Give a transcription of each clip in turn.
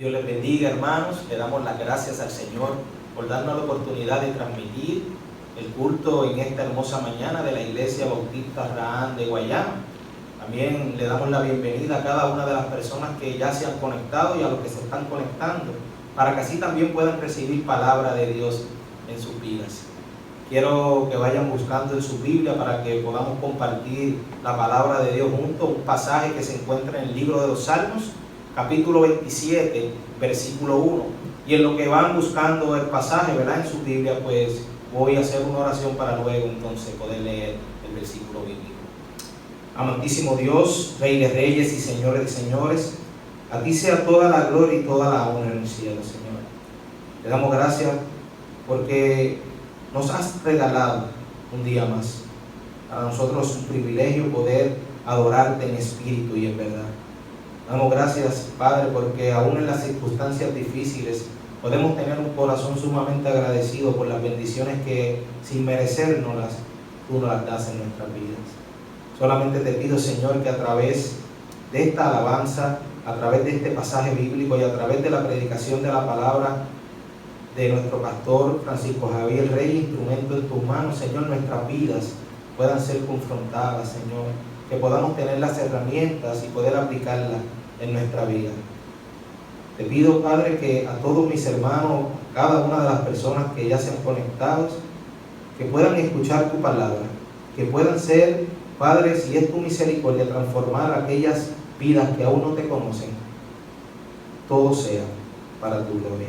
Dios les bendiga, hermanos. Le damos las gracias al Señor por darnos la oportunidad de transmitir el culto en esta hermosa mañana de la Iglesia Bautista Abraham de Guayama. También le damos la bienvenida a cada una de las personas que ya se han conectado y a los que se están conectando, para que así también puedan recibir palabra de Dios en sus vidas. Quiero que vayan buscando en su Biblia para que podamos compartir la palabra de Dios juntos, un pasaje que se encuentra en el libro de los Salmos, capítulo 27, versículo 1. Y en lo que van buscando el pasaje, ¿verdad?, en su Biblia, pues voy a hacer una oración para luego entonces poder leer el versículo bíblico. Amantísimo Dios, Rey de Reyes y Señores de Señores, a ti sea toda la gloria y toda la honra en el cielo, Señor. Te damos gracias porque nos has regalado un día más. Para nosotros es un privilegio poder adorarte en espíritu y en verdad. Damos gracias, Padre, porque aún en las circunstancias difíciles podemos tener un corazón sumamente agradecido por las bendiciones que, sin merecérnoslas, tú nos las das en nuestras vidas. Solamente te pido, Señor, que a través de esta alabanza, a través de este pasaje bíblico y a través de la predicación de la palabra de nuestro pastor Francisco Javier Rey, instrumento en tus manos, Señor, nuestras vidas puedan ser confrontadas, Señor, que podamos tener las herramientas y poder aplicarlas en nuestra vida. Te pido, Padre, que a todos mis hermanos, cada una de las personas que ya se han conectado, que puedan escuchar tu palabra, que puedan ser, Padre, si es tu misericordia, transformar aquellas vidas que aún no te conocen. Todo sea para tu gloria.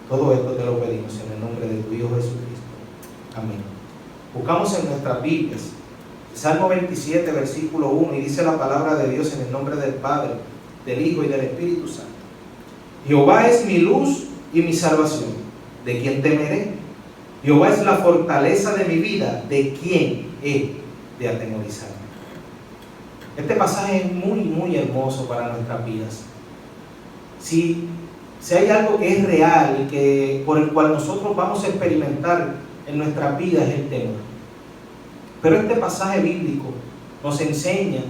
Todo esto te lo pedimos en el nombre de tu Hijo Jesucristo. Amén. Buscamos en nuestras Biblias Salmo 27, versículo 1, y dice la palabra de Dios en el nombre del Padre, del Hijo y del Espíritu Santo. Jehová es mi luz y mi salvación. ¿De quién temeré? Jehová es la fortaleza de mi vida. ¿De quién he de atemorizarme? Este pasaje es muy hermoso para nuestras vidas. Si hay algo que es real y que por el cual nosotros vamos a experimentar en nuestras vidas, es el temor. Pero este pasaje bíblico nos enseña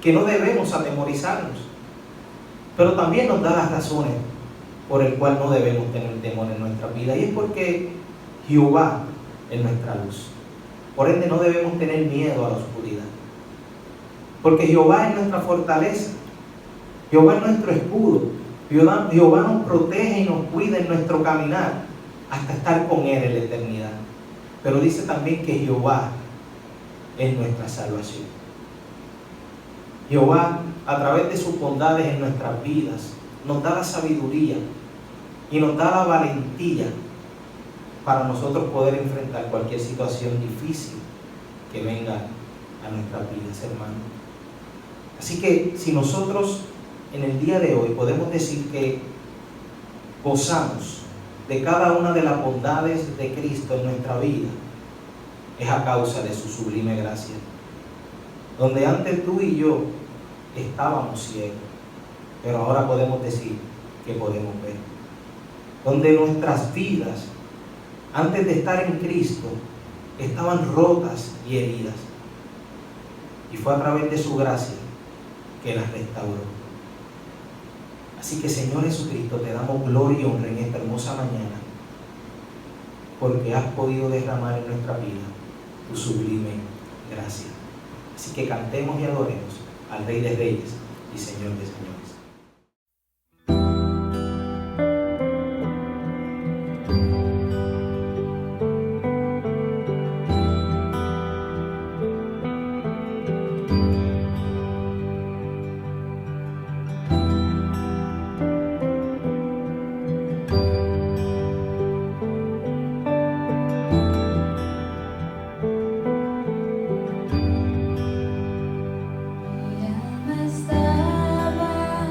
que no debemos atemorizarnos, pero también nos da las razones por el cual no debemos tener temor en nuestra vida, y es porque Jehová es nuestra luz. Por ende no debemos tener miedo a la oscuridad, porque Jehová es nuestra fortaleza, Jehová es nuestro escudo. Jehová nos protege y nos cuida en nuestro caminar hasta estar con Él en la eternidad. Pero dice también que Jehová es nuestra salvación. Jehová, a través de sus bondades en nuestras vidas, nos da la sabiduría y nos da la valentía para nosotros poder enfrentar cualquier situación difícil que venga a nuestras vidas, hermanos. Así que si nosotros en el día de hoy podemos decir que gozamos de cada una de las bondades de Cristo en nuestra vida, es a causa de su sublime gracia. Donde antes tú y yo estábamos ciegos, pero ahora podemos decir que podemos ver. Donde nuestras vidas, antes de estar en Cristo, estaban rotas y heridas, y fue a través de su gracia que las restauró. Así que, Señor Jesucristo, te damos gloria y honra en esta hermosa mañana, porque has podido derramar en nuestra vida tu sublime gracia. Así que cantemos y adoremos al Rey de Reyes y Señor de Señores. Estaba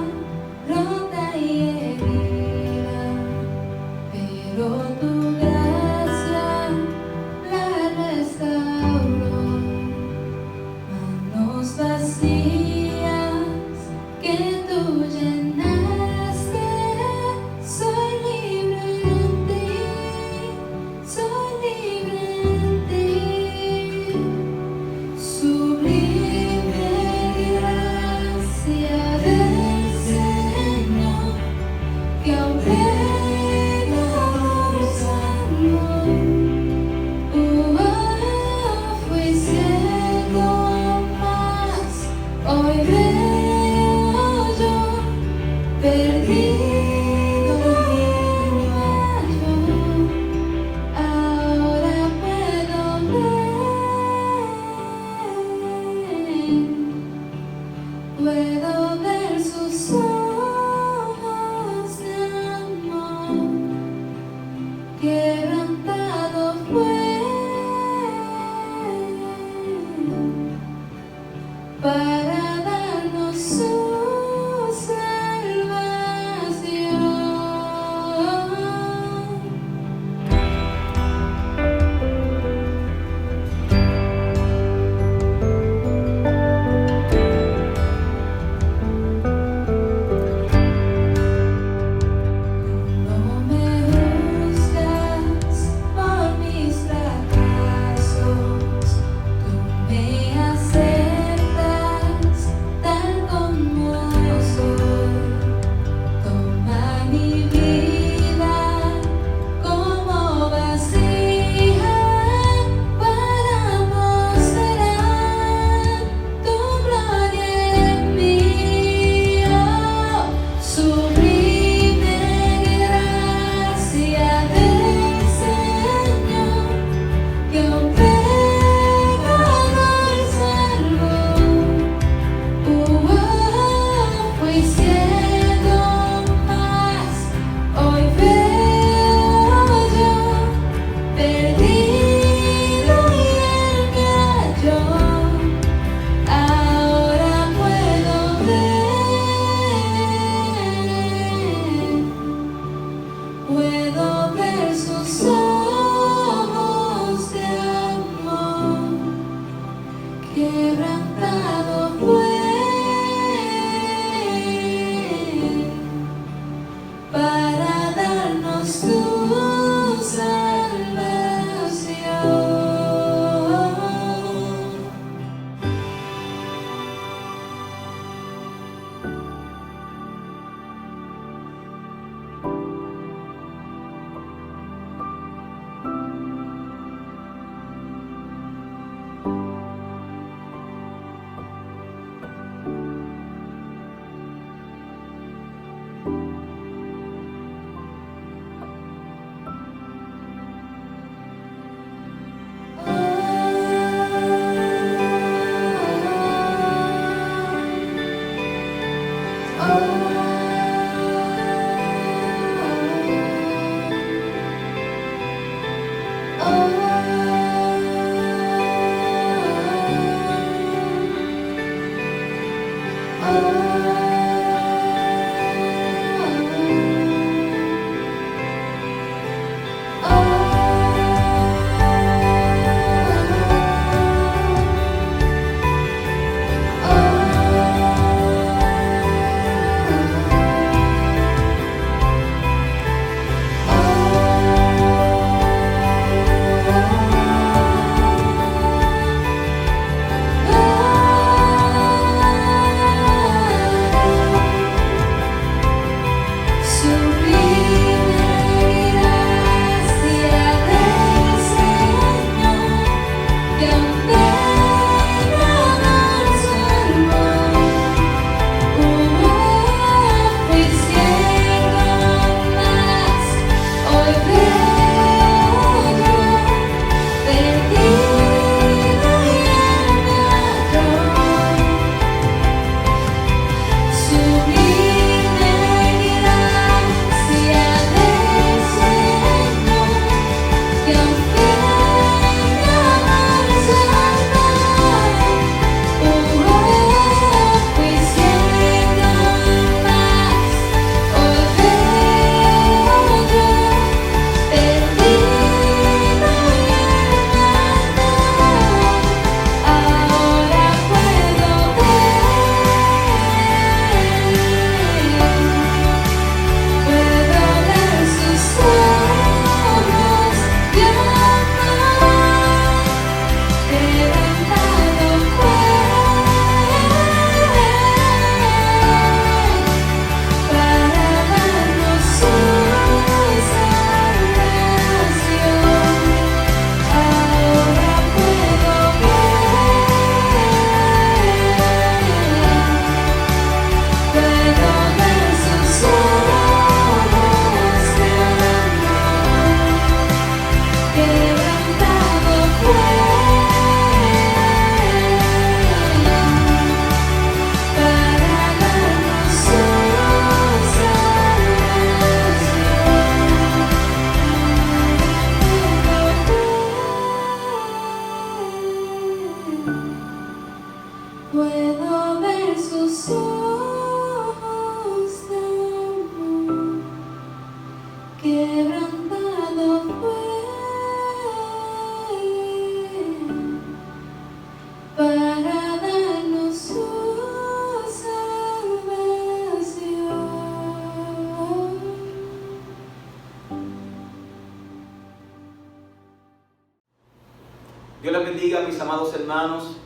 Dios les bendiga, mis amados hermanos.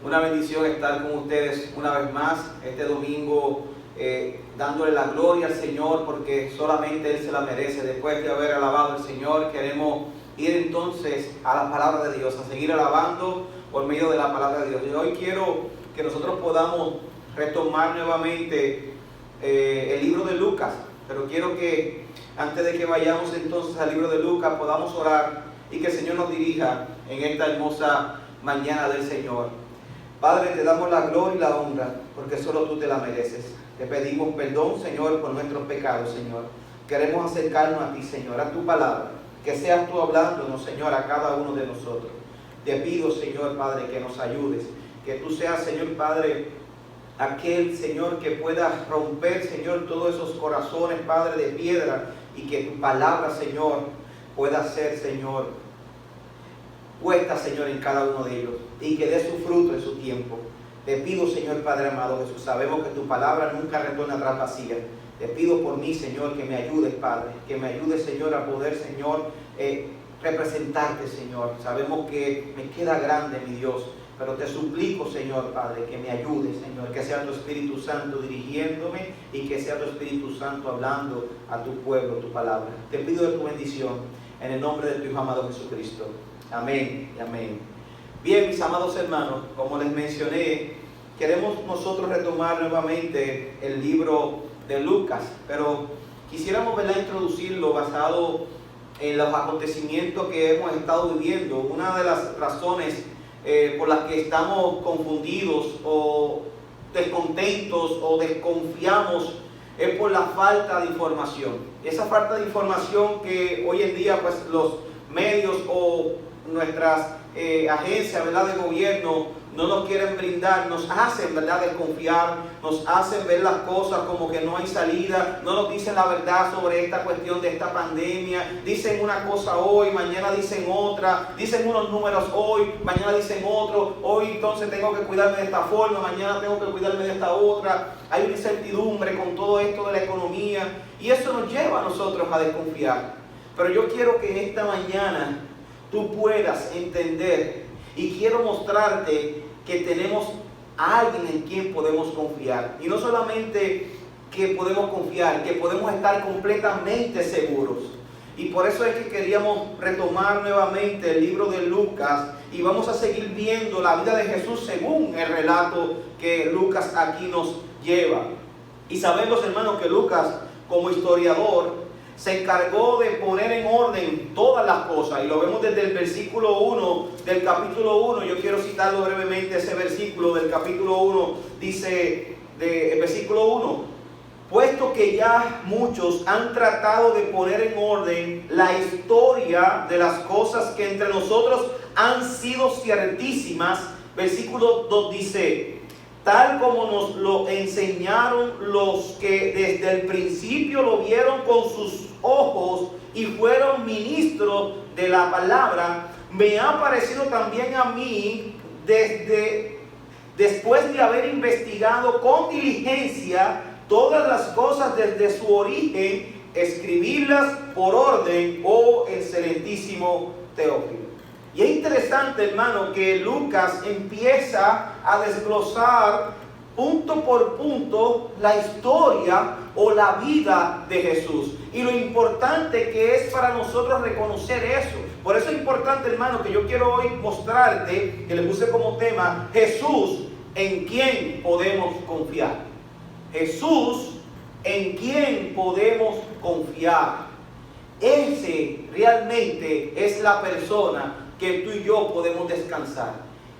Una bendición estar con ustedes una vez más este domingo, dándole la gloria al Señor, porque solamente Él se la merece. Después de haber alabado al Señor, queremos ir entonces a la palabra de Dios, a seguir alabando por medio de la palabra de Dios. Y hoy quiero que nosotros podamos retomar nuevamente el libro de Lucas, pero quiero que antes de que vayamos entonces al libro de Lucas podamos orar y que el Señor nos dirija en esta hermosa mañana del Señor. Padre, te damos la gloria y la honra porque solo tú te la mereces. Te pedimos perdón, Señor, por nuestros pecados, Señor. Queremos acercarnos a ti, Señor, a tu palabra. Que seas tú hablándonos, Señor, a cada uno de nosotros. Te pido, Señor, Padre, que nos ayudes. Que tú seas, Señor, Padre, aquel, Señor, que pueda romper, Señor, todos esos corazones, Padre, de piedra. Y que tu palabra, Señor, pueda ser, Señor, puesta, Señor, en cada uno de ellos. Y que dé su fruto en su tiempo. Te pido, Señor Padre amado Jesús, sabemos que tu palabra nunca retorna atrás vacía. Te pido por mí, Señor, que me ayudes, Padre, que me ayudes, Señor, a poder, Señor, representarte, Señor. Sabemos que me queda grande, mi Dios, pero te suplico, Señor, Padre, que me ayudes, Señor, que sea tu Espíritu Santo dirigiéndome y que sea tu Espíritu Santo hablando a tu pueblo, tu palabra. Te pido de tu bendición en el nombre de tu Hijo amado Jesucristo. Amén y amén. Bien, mis amados hermanos, como les mencioné, queremos nosotros retomar nuevamente el libro de Lucas, pero quisiéramos, ¿verdad?, introducirlo basado en los acontecimientos que hemos estado viviendo. Una de las razones por las que estamos confundidos o descontentos o desconfiamos es por la falta de información. Esa falta de información que hoy en día pues los medios o nuestras agencias, ¿verdad?, de gobierno no nos quieren brindar, nos hacen, ¿verdad?, desconfiar, nos hacen ver las cosas como que no hay salida, no nos dicen la verdad sobre esta cuestión de esta pandemia, dicen una cosa hoy, mañana dicen otra, dicen unos números hoy, mañana dicen otro, hoy entonces tengo que cuidarme de esta forma, mañana tengo que cuidarme de esta otra. Hay una incertidumbre con todo esto de la economía y eso nos lleva a nosotros a desconfiar. Pero yo quiero que en esta mañana tú puedas entender y quiero mostrarte que tenemos a alguien en quien podemos confiar. Y no solamente que podemos confiar, que podemos estar completamente seguros. Y por eso es que queríamos retomar nuevamente el libro de Lucas y vamos a seguir viendo la vida de Jesús según el relato que Lucas aquí nos lleva. Y sabemos, hermanos, que Lucas, como historiador, se encargó de poner en orden todas las cosas, y lo vemos desde el versículo 1 del capítulo 1. Yo quiero citarlo brevemente, ese versículo del capítulo 1, dice, el versículo 1, puesto que ya muchos han tratado de poner en orden la historia de las cosas que entre nosotros han sido ciertísimas, versículo 2 dice, tal como nos lo enseñaron los que desde el principio lo vieron con sus ojos y fueron ministros de la palabra, me ha parecido también a mí, después de haber investigado con diligencia todas las cosas desde su origen, escribirlas por orden, oh excelentísimo Teófilo. Y es interesante, hermano, que Lucas empieza a desglosar punto por punto la historia o la vida de Jesús. Y lo importante que es para nosotros reconocer eso. Por eso es importante, hermano, que yo quiero hoy mostrarte, que le puse como tema, Jesús, en quien podemos confiar. Jesús, en quien podemos confiar. Ese realmente es la persona que tú y yo podemos descansar.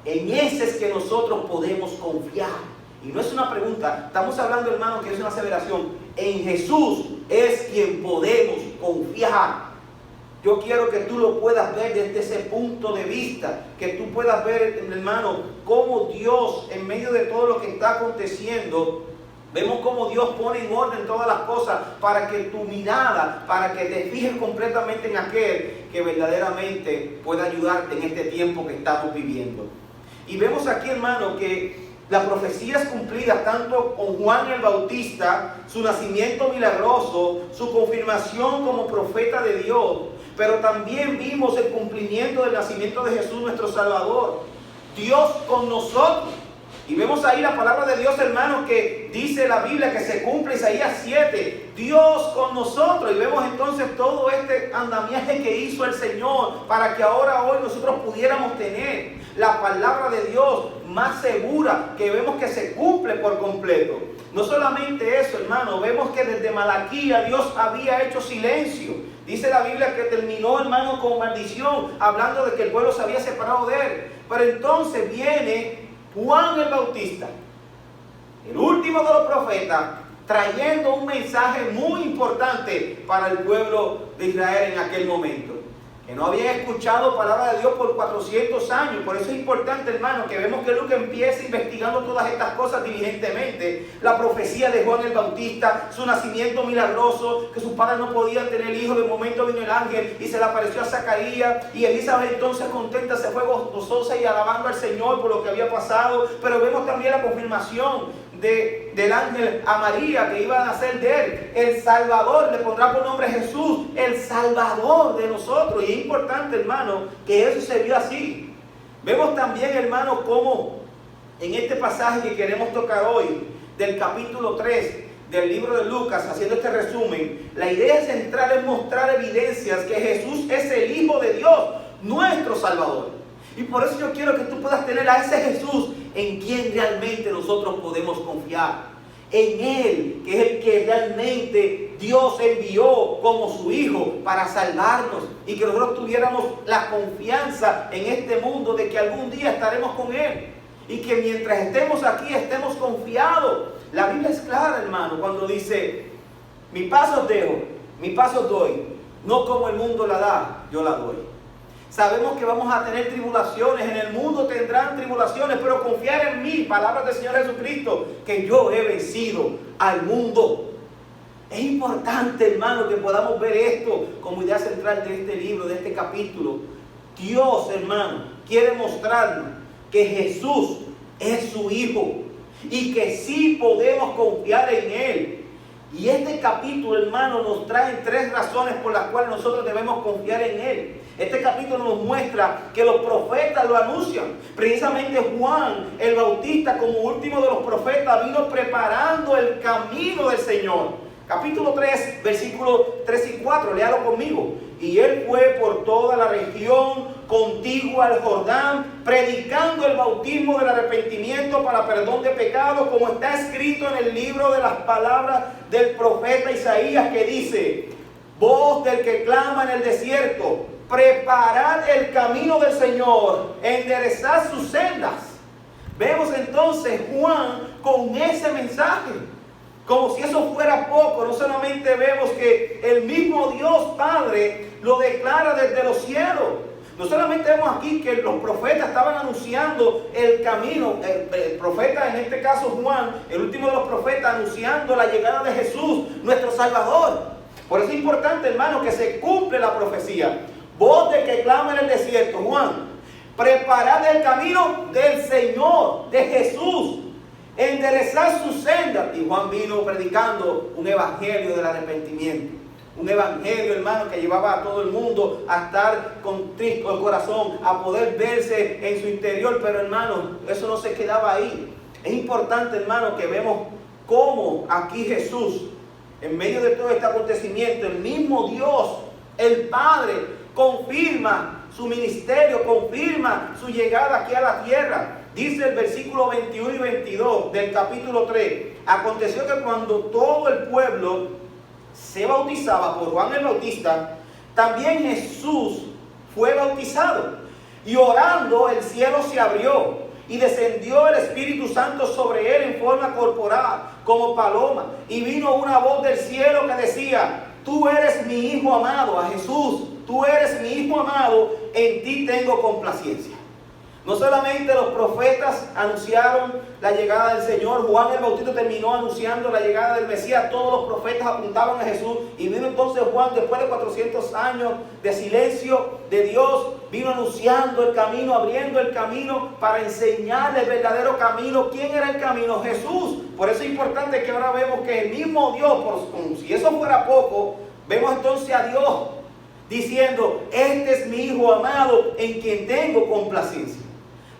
En ese es que nosotros podemos confiar. Y no es una pregunta, estamos hablando, hermano, que es una aseveración. En Jesús es quien podemos confiar. Yo quiero que tú lo puedas ver desde ese punto de vista, que tú puedas ver, hermano, cómo Dios, en medio de todo lo que está aconteciendo, vemos cómo Dios pone en orden todas las cosas para que tu mirada, para que te fijes completamente en aquel que verdaderamente pueda ayudarte en este tiempo que estamos viviendo. Y vemos aquí, hermano, que la profecía es cumplida tanto con Juan el Bautista, su nacimiento milagroso, su confirmación como profeta de Dios, pero también vimos el cumplimiento del nacimiento de Jesús nuestro Salvador. Dios con nosotros. Y vemos ahí la palabra de Dios, hermanos, que dice la Biblia que se cumple Isaías 7. Dios con nosotros. Y vemos entonces todo este andamiaje que hizo el Señor para que ahora hoy nosotros pudiéramos tener la palabra de Dios más segura, que vemos que se cumple por completo. No solamente eso, hermano, vemos que desde Malaquías Dios había hecho silencio. Dice la Biblia que terminó, hermano, con maldición, hablando de que el pueblo se había separado de él. Pero entonces viene Juan el Bautista, el último de los profetas, trayendo un mensaje muy importante para el pueblo de Israel en aquel momento, que no habían escuchado palabra de Dios por 400 años. Por eso es importante, hermano, que vemos que Lucas empieza investigando todas estas cosas diligentemente. La profecía de Juan el Bautista, su nacimiento milagroso, que sus padres no podían tener hijos. De momento vino el ángel y se le apareció a Zacarías, y Elizabeth entonces contenta se fue gozosa y alabando al Señor por lo que había pasado. Pero vemos también la confirmación del ángel a María, que iba a nacer de él, el Salvador, le pondrá por nombre Jesús, el Salvador de nosotros. Y es importante, hermano, que eso se vio así. Vemos también, hermano, cómo en este pasaje que queremos tocar hoy, del capítulo 3 del libro de Lucas, haciendo este resumen, la idea central es mostrar evidencias que Jesús es el Hijo de Dios, nuestro Salvador. Y por eso yo quiero que tú puedas tener a ese Jesús en quien realmente nosotros podemos confiar. en Él, que es el que realmente Dios envió como su Hijo para salvarnos y que nosotros tuviéramos la confianza en este mundo de que algún día estaremos con Él y que mientras estemos aquí estemos confiados. La Biblia es clara, hermano, cuando dice: mi paz os dejo, mi paz os doy, no como el mundo la da, yo la doy. Sabemos que vamos a tener tribulaciones, en el mundo tendrán tribulaciones, pero confiar en mí, palabras del Señor Jesucristo, que yo he vencido al mundo. Es importante, hermano, que podamos ver esto como idea central de este libro, de este capítulo. Dios, hermano, quiere mostrarnos que Jesús es su Hijo y que sí podemos confiar en Él. Y este capítulo, hermano, nos trae 3 razones por las cuales nosotros debemos confiar en Él. Este capítulo nos muestra que los profetas lo anuncian. Precisamente Juan el Bautista, como último de los profetas, vino preparando el camino del Señor. Capítulo 3, versículos 3 y 4, léalo conmigo. Y él fue por toda la región contigua al Jordán, predicando el bautismo del arrepentimiento para perdón de pecados, como está escrito en el libro de las palabras del profeta Isaías, que dice: voz del que clama en el desierto, preparad el camino del Señor, enderezad sus sendas. Vemos entonces Juan con ese mensaje. Como si eso fuera poco, no solamente vemos que el mismo Dios Padre lo declara desde los cielos. No solamente vemos aquí que los profetas estaban anunciando el camino, el profeta, en este caso Juan, el último de los profetas, anunciando la llegada de Jesús, nuestro Salvador. Por eso es importante, hermano, que se cumple la profecía. Voz del que clama en el desierto, Juan, preparad el camino del Señor, de Jesús, enderezar su senda. Y Juan vino predicando un evangelio del arrepentimiento. Un evangelio, hermano, que llevaba a todo el mundo a estar contrito el corazón, a poder verse en su interior. Pero, hermano, eso no se quedaba ahí. Es importante, hermano, que vemos cómo aquí Jesús, en medio de todo este acontecimiento, el mismo Dios, el Padre, confirma su ministerio, confirma su llegada aquí a la tierra. Dice el versículo 21 y 22 del capítulo 3: aconteció que cuando todo el pueblo se bautizaba por Juan el Bautista, también Jesús fue bautizado. Y orando, el cielo se abrió y descendió el Espíritu Santo sobre él en forma corporal, como paloma. Y vino una voz del cielo que decía: tú eres mi Hijo amado. A Jesús: tú eres mi Hijo amado, en ti tengo complacencia. No solamente los profetas anunciaron la llegada del Señor, Juan el Bautista terminó anunciando la llegada del Mesías. Todos los profetas apuntaban a Jesús. Y vino entonces Juan, después de 400 años de silencio de Dios, vino anunciando el camino, abriendo el camino para enseñarle el verdadero camino. ¿Quién era el camino? Jesús. Por eso es importante que ahora vemos que el mismo Dios, como si eso fuera poco, vemos entonces a Dios diciendo: este es mi Hijo amado, en quien tengo complacencia.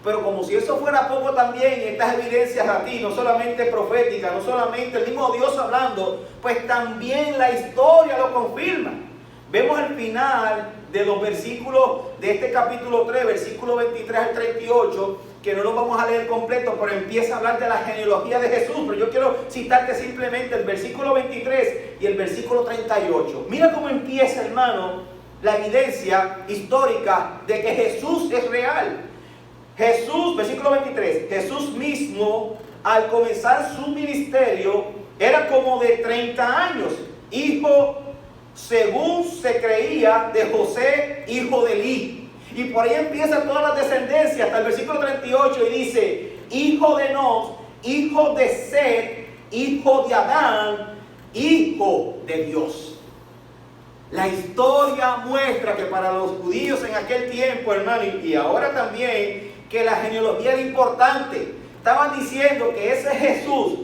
Pero como si eso fuera poco, también estas evidencias aquí, no solamente proféticas, no solamente el mismo Dios hablando, pues también la historia lo confirma. Vemos el final de los versículos de este capítulo 3, versículo 23 al 38, que no lo vamos a leer completo, pero empieza a hablar de la genealogía de Jesús. Pero yo quiero citarte simplemente el versículo 23 y el versículo 38. Mira cómo empieza, hermano, la evidencia histórica de que Jesús es real. Jesús, versículo 23, Jesús mismo, al comenzar su ministerio, era como de 30 años, hijo, según se creía, de José, hijo de Elí. Y por ahí empieza todas las descendencias, hasta el versículo 38, y dice: hijo de Enos, hijo de Set, hijo de Adán, hijo de Dios. La historia muestra que para los judíos en aquel tiempo, hermano, y ahora también, que la genealogía era importante. Estaban diciendo que ese Jesús,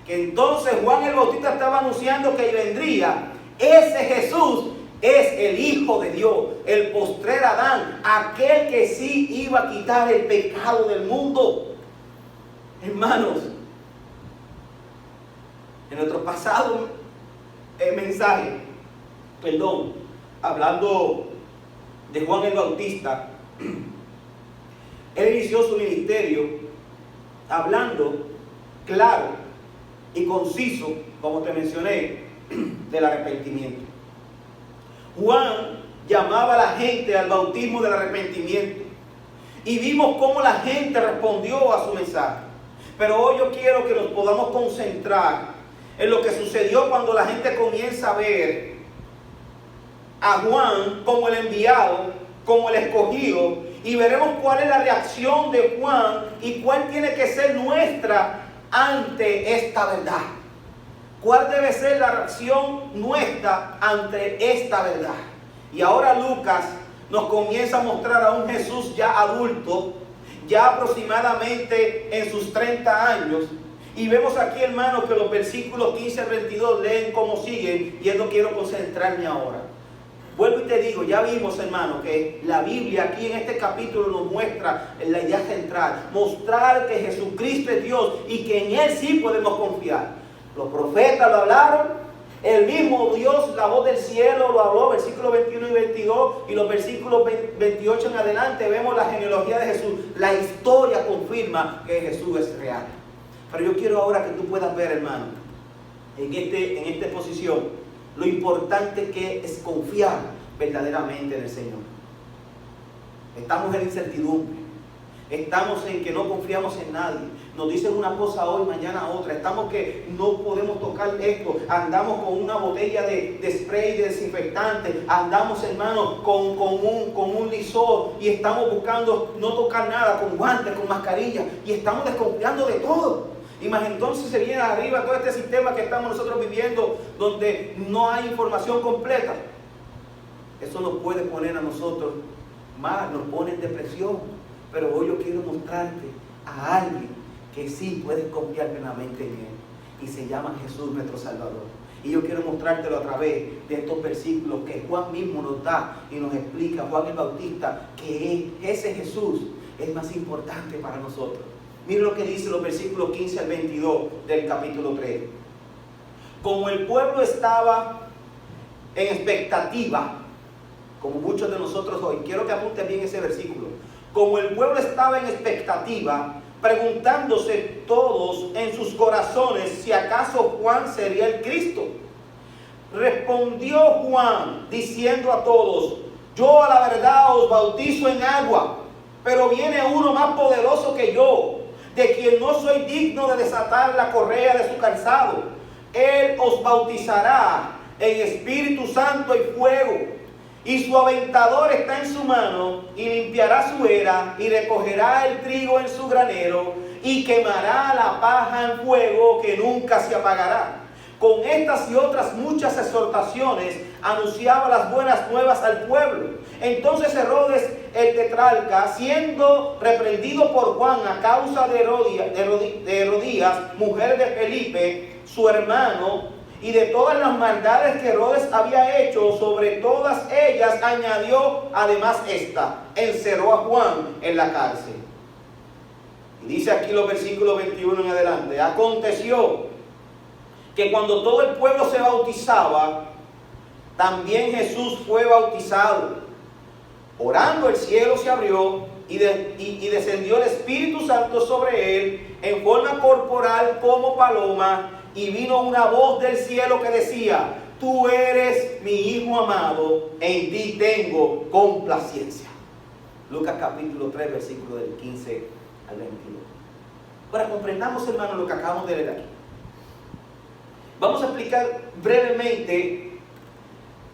que entonces Juan el Bautista estaba anunciando que vendría, ese Jesús es el Hijo de Dios, el postrer Adán, aquel que sí iba a quitar el pecado del mundo. Hermanos, en nuestro pasado mensaje, hablando de Juan el Bautista, él inició su ministerio hablando claro y conciso, como te mencioné, del arrepentimiento. Juan llamaba a la gente al bautismo del arrepentimiento y vimos cómo la gente respondió a su mensaje. Pero hoy yo quiero que nos podamos concentrar en lo que sucedió cuando la gente comienza a ver a Juan como el enviado, como el escogido, y veremos cuál es la reacción de Juan y cuál tiene que ser nuestra ante esta verdad. ¿Cuál debe ser la reacción nuestra ante esta verdad? Y ahora Lucas nos comienza a mostrar a un Jesús ya adulto, ya aproximadamente en sus 30 años. Y vemos aquí, hermanos, que los versículos 15 al 22 leen como siguen, y yo quiero concentrarme ahora. Vuelvo y te digo, ya vimos, hermano, que la Biblia aquí en este capítulo nos muestra la idea central, mostrar que Jesucristo es Dios y que en Él sí podemos confiar. Los profetas lo hablaron, el mismo Dios, la voz del cielo lo habló, versículos 21 y 22, y los versículos 28 en adelante vemos la genealogía de Jesús. La historia confirma que Jesús es real. Pero yo quiero ahora que tú puedas ver, hermano, en esta posición, lo importante que es confiar verdaderamente en el Señor. Estamos en incertidumbre. Estamos en que no confiamos en nadie. Nos dicen una cosa hoy, mañana otra. Estamos que no podemos tocar esto. Andamos con una botella de spray de desinfectante. Andamos, hermano, con un lisor. Y estamos buscando no tocar nada, con guantes, con mascarilla. Y estamos desconfiando de todo. Y más entonces se viene arriba todo este sistema que estamos nosotros viviendo, donde no hay información completa. Eso nos puede poner a nosotros más, nos pone en depresión. Pero hoy yo quiero mostrarte a alguien que sí puedes confiar plenamente en Él. Y se llama Jesús nuestro Salvador. Y yo quiero mostrártelo a través de estos versículos que Juan mismo nos da y nos explica, Juan el Bautista, que ese Jesús es más importante para nosotros. Miren lo que dice los versículos 15 al 22 del capítulo 3. Como el pueblo estaba en expectativa, como muchos de nosotros hoy, quiero que apunten bien ese versículo. Como el pueblo estaba en expectativa, preguntándose todos en sus corazones si acaso Juan sería el Cristo. Respondió Juan diciendo a todos: yo a la verdad os bautizo en agua, pero viene uno más poderoso que yo, de quien no soy digno de desatar la correa de su calzado. Él os bautizará en Espíritu Santo y fuego. Y su aventador está en su mano, y limpiará su era, y recogerá el trigo en su granero, y quemará la paja en fuego que nunca se apagará. Con estas y otras muchas exhortaciones anunciaba las buenas nuevas al pueblo. Entonces Herodes el tetrarca, siendo reprendido por Juan a causa de Herodías, mujer de Felipe, su hermano, y de todas las maldades que Herodes había hecho, sobre todas ellas añadió además esta: encerró a Juan en la cárcel. Y dice aquí los versículos 21 en adelante: aconteció que cuando todo el pueblo se bautizaba, también Jesús fue bautizado. Orando, el cielo se abrió y descendió el Espíritu Santo sobre él en forma corporal como paloma, y vino una voz del cielo que decía: tú eres mi Hijo amado, en ti tengo complacencia. Lucas capítulo 3, versículo del 15 al 22. Ahora comprendamos, hermanos, lo que acabamos de leer aquí. Vamos a explicar brevemente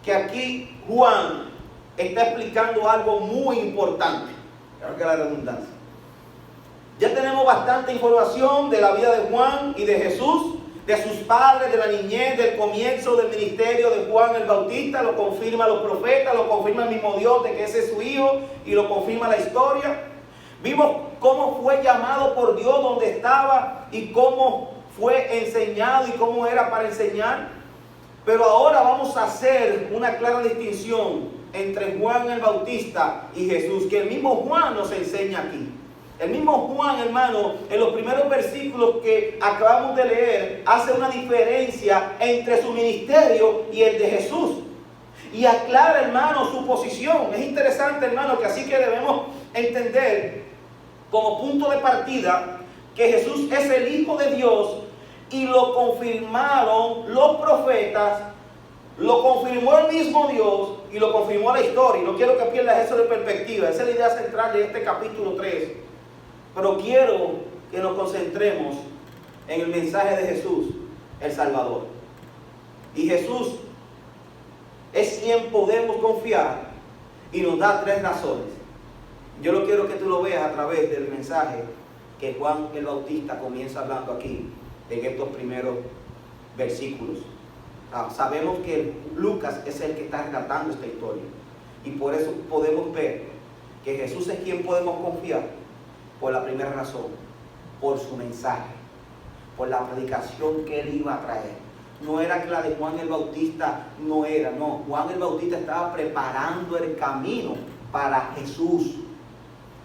que aquí Juan está explicando algo muy importante. Claro que la redundancia. Ya tenemos bastante información de la vida de Juan y de Jesús, de sus padres, de la niñez, del comienzo del ministerio de Juan el Bautista. Lo confirman los profetas, lo confirma el mismo Dios de que ese es su hijo, y lo confirma la historia. Vimos cómo fue llamado por Dios donde estaba, y cómo fue enseñado y cómo era para enseñar. Pero ahora vamos a hacer una clara distinción entre Juan el Bautista y Jesús, que el mismo Juan nos enseña aquí. El mismo Juan, hermano, en los primeros versículos que acabamos de leer, hace una diferencia entre su ministerio y el de Jesús. Y aclara, hermano, su posición. Es interesante, hermano, que así que debemos entender como punto de partida que Jesús es el Hijo de Dios, y lo confirmaron los profetas, lo confirmó el mismo Dios y lo confirmó la historia. Y no quiero que pierdas eso de perspectiva. Esa es la idea central de este capítulo 3. Pero quiero que nos concentremos en el mensaje de Jesús, el Salvador. Y Jesús es quien podemos confiar y nos da 3 razones. Yo lo quiero que tú lo veas a través del mensaje que Juan el Bautista comienza hablando aquí, en estos primeros versículos. Sabemos que Lucas es el que está relatando esta historia. Y por eso podemos ver que Jesús es quien podemos confiar por la primera razón, por su mensaje, por la predicación que él iba a traer. No era que la de Juan el Bautista no era, no. Juan el Bautista estaba preparando el camino para Jesús.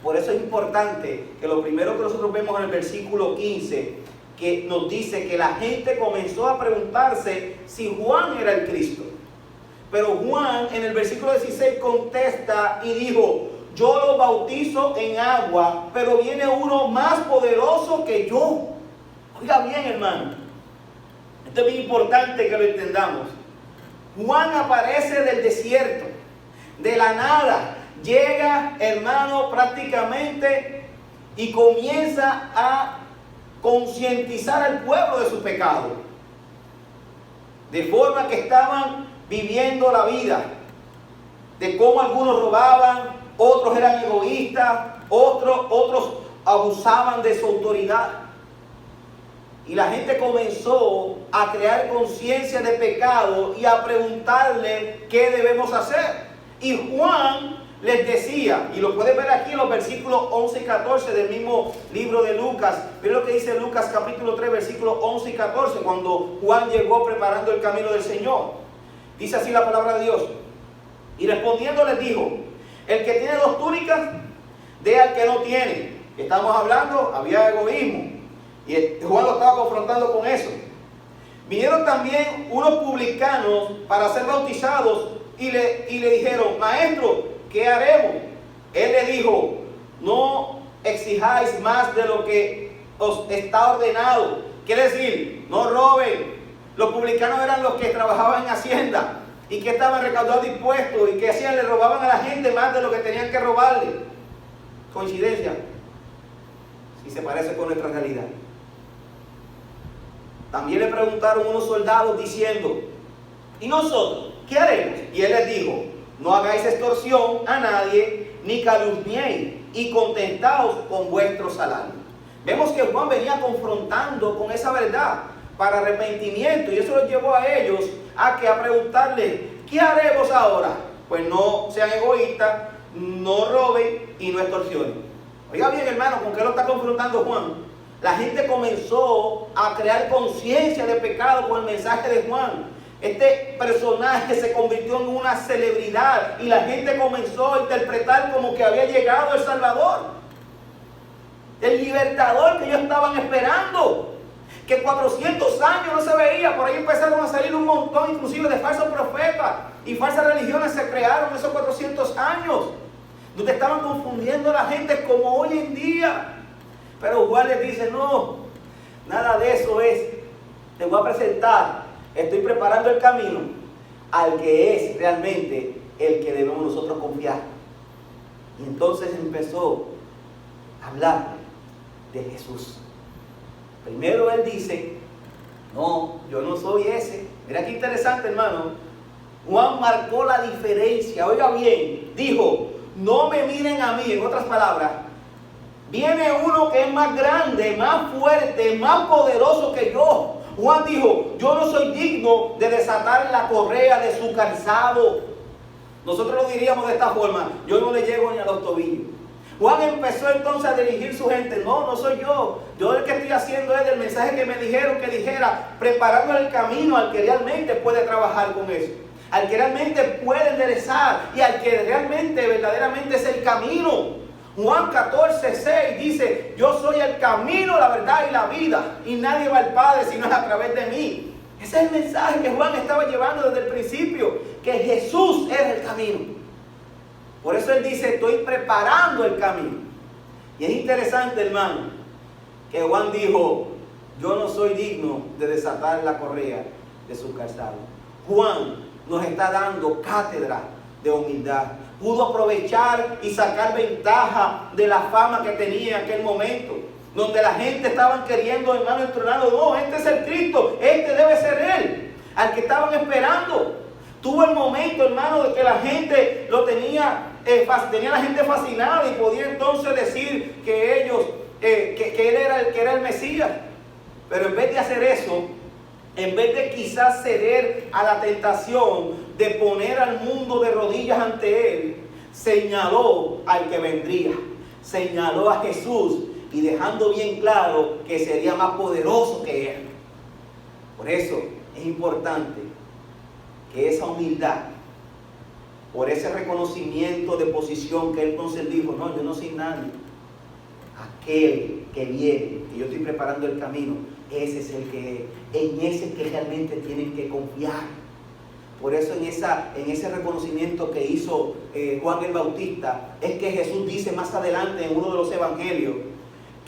Por eso es importante que lo primero que nosotros vemos en el versículo 15, que nos dice que la gente comenzó a preguntarse si Juan era el Cristo. Pero Juan en el versículo 16 contesta y dijo: yo lo bautizo en agua, pero viene uno más poderoso que yo. Oiga bien, hermano, esto es bien importante que lo entendamos. Juan aparece del desierto, de la nada, llega, hermano, prácticamente, y comienza a concientizar al pueblo de su pecado, de forma que estaban viviendo la vida, de cómo algunos robaban, otros eran egoístas, otros abusaban de su autoridad. Y la gente comenzó a crear conciencia de pecado y a preguntarle qué debemos hacer. Y Juan les decía, y lo puedes ver aquí en los versículos 11 y 14 del mismo libro de Lucas. Miren lo que dice Lucas capítulo 3, versículos 11 y 14, cuando Juan llegó preparando el camino del Señor. Dice así la palabra de Dios. Y respondiendo les dijo: el que tiene 2 túnicas, dé al que no tiene. Estamos hablando, había egoísmo. Y Juan lo estaba confrontando con eso. Vinieron también unos publicanos para ser bautizados y le dijeron: maestro, ¿qué haremos? Él le dijo: no exijáis más de lo que os está ordenado. Quiere decir, no roben. Los publicanos eran los que trabajaban en Hacienda y que estaban recaudando impuestos y que hacían, le robaban a la gente más de lo que tenían que robarle. ¿Coincidencia? Si se parece con nuestra realidad. También le preguntaron unos soldados diciendo: ¿y nosotros qué haremos? Y él les dijo: no hagáis extorsión a nadie, ni calumniéis, y contentaos con vuestro salario. Vemos que Juan venía confrontando con esa verdad para arrepentimiento, y eso los llevó a ellos a preguntarle: ¿qué haremos ahora? Pues no sean egoístas, no roben y no extorsionen. Oiga bien, hermano, ¿con qué lo está confrontando Juan? La gente comenzó a crear conciencia de pecado con el mensaje de Juan. Este personaje se convirtió en una celebridad y la gente comenzó a interpretar como que había llegado el Salvador, el libertador que ellos estaban esperando, que 400 años no se veía. Por ahí empezaron a salir un montón inclusive de falsos profetas y falsas religiones se crearon en esos 400 años, donde estaban confundiendo a la gente como hoy en día. Pero Juan les dice: no, nada de eso es. Te voy a presentar, estoy preparando el camino al que es realmente el que debemos nosotros confiar. Y entonces empezó a hablar de Jesús. Primero él dice: no, yo no soy ese. Mira qué interesante, hermano. Juan marcó la diferencia. Oiga bien, dijo: no me miren a mí. En otras palabras, viene uno que es más grande, más fuerte, más poderoso que yo. Juan dijo: yo no soy digno de desatar la correa de su calzado. Nosotros lo diríamos de esta forma: yo no le llego ni a los tobillos. Juan empezó entonces a dirigir su gente: no, no soy yo. Yo el que estoy haciendo es el mensaje que me dijeron que dijera, preparando el camino al que realmente puede trabajar con eso, al que realmente puede enderezar y al que realmente, verdaderamente es el camino. Juan 14:6 dice: yo soy el camino, la verdad y la vida, y nadie va al Padre sino a través de mí. Ese es el mensaje que Juan estaba llevando desde el principio, que Jesús es el camino. Por eso él dice: estoy preparando el camino. Y es interesante, hermano, que Juan dijo: yo no soy digno de desatar la correa de su calzado. Juan nos está dando cátedra de humildad. Pudo aprovechar y sacar ventaja de la fama que tenía en aquel momento, donde la gente estaba queriendo, hermano, entronado. No, este es el Cristo, este debe ser Él, al que estaban esperando. Tuvo el momento, hermano, de que la gente lo tenía la gente fascinada y podía entonces decir que ellos, que Él era el Mesías. Pero en vez de hacer eso, en vez de quizás ceder a la tentación de poner al mundo de rodillas ante Él, señaló al que vendría, señaló a Jesús y dejando bien claro que sería más poderoso que Él. Por eso es importante que esa humildad, por ese reconocimiento de posición que Él entonces dijo, no, yo no soy nadie. Aquel que viene, que yo estoy preparando el camino, ese es el que es. En ese que realmente tienen que confiar. Por eso en ese reconocimiento que hizo Juan el Bautista, es que Jesús dice más adelante en uno de los evangelios,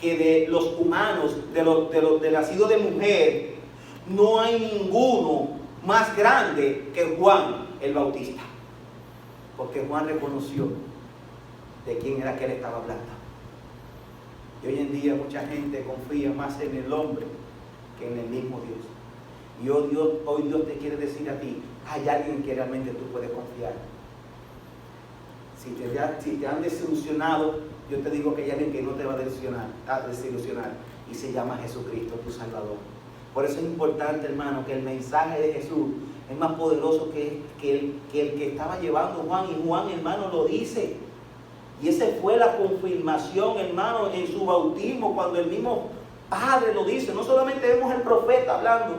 que de los humanos, de los nacidos de mujer, no hay ninguno más grande que Juan el Bautista. Porque Juan reconoció de quién era que él estaba hablando. Y hoy en día mucha gente confía más en el hombre que en el mismo Dios. Y hoy Dios te quiere decir a ti, hay alguien que realmente tú puedes confiar. Si te han desilusionado, yo te digo que hay alguien que no te va a desilusionar. Y se llama Jesucristo, tu Salvador. Por eso es importante, hermano, que el mensaje de Jesús es más poderoso que el que estaba llevando Juan. Y Juan, hermano, lo dice. Y esa fue la confirmación, hermano, en su bautismo, cuando el mismo Padre lo dice. No solamente vemos el profeta hablando,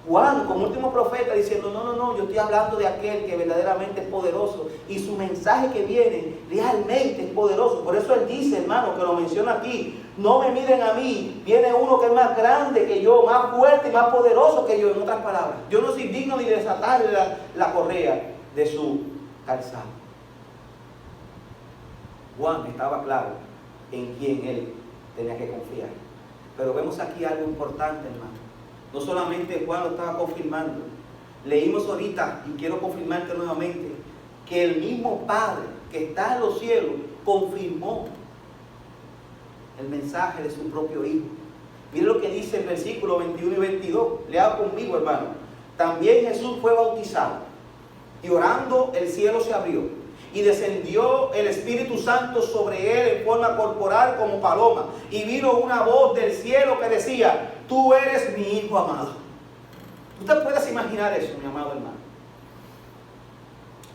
Juan como último profeta diciendo, no, yo estoy hablando de aquel que verdaderamente es poderoso. Y su mensaje que viene realmente es poderoso. Por eso él dice, hermano, que lo menciona aquí, no me miren a mí, viene uno que es más grande que yo, más fuerte y más poderoso que yo. En otras palabras, yo no soy digno ni de desatarle la correa de su calzado. Juan estaba claro en quién él tenía que confiar. Pero vemos aquí algo importante, hermano. No solamente Juan lo estaba confirmando. Leímos ahorita, y quiero confirmarte nuevamente, que el mismo Padre que está en los cielos confirmó el mensaje de su propio Hijo. Miren lo que dice el versículo 21 y 22. Lea conmigo, hermano. También Jesús fue bautizado, y orando el cielo se abrió, y descendió el Espíritu Santo sobre él en forma corporal como paloma. Y vino una voz del cielo que decía, tú eres mi Hijo amado. ¿Tú te puedes imaginar eso, mi amado hermano?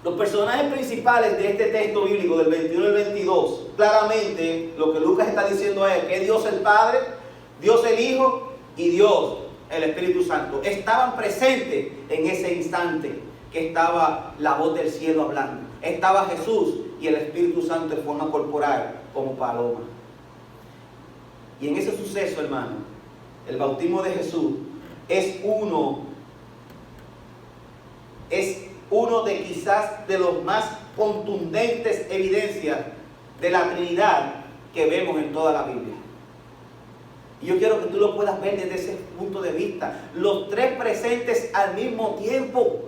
Los personajes principales de este texto bíblico del 21 al 22, claramente lo que Lucas está diciendo es que Dios el Padre, Dios el Hijo y Dios el Espíritu Santo estaban presentes en ese instante que estaba la voz del cielo hablando. Estaba Jesús y el Espíritu Santo en forma corporal como paloma. Y en ese suceso, hermano, el bautismo de Jesús es uno de quizás de los más contundentes evidencias de la Trinidad que vemos en toda la Biblia. Y yo quiero que tú lo puedas ver desde ese punto de vista. Los tres presentes al mismo tiempo.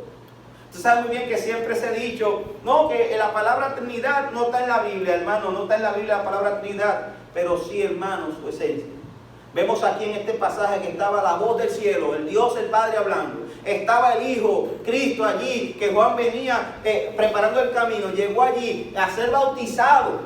Tú sabes muy bien que siempre se ha dicho, no, que la palabra Trinidad no está en la Biblia, hermano, no está en la Biblia la palabra Trinidad, pero sí, hermano, su esencia. Vemos aquí en este pasaje que estaba la voz del cielo, el Dios, el Padre hablando. Estaba el Hijo, Cristo allí, que Juan venía preparando el camino, llegó allí a ser bautizado,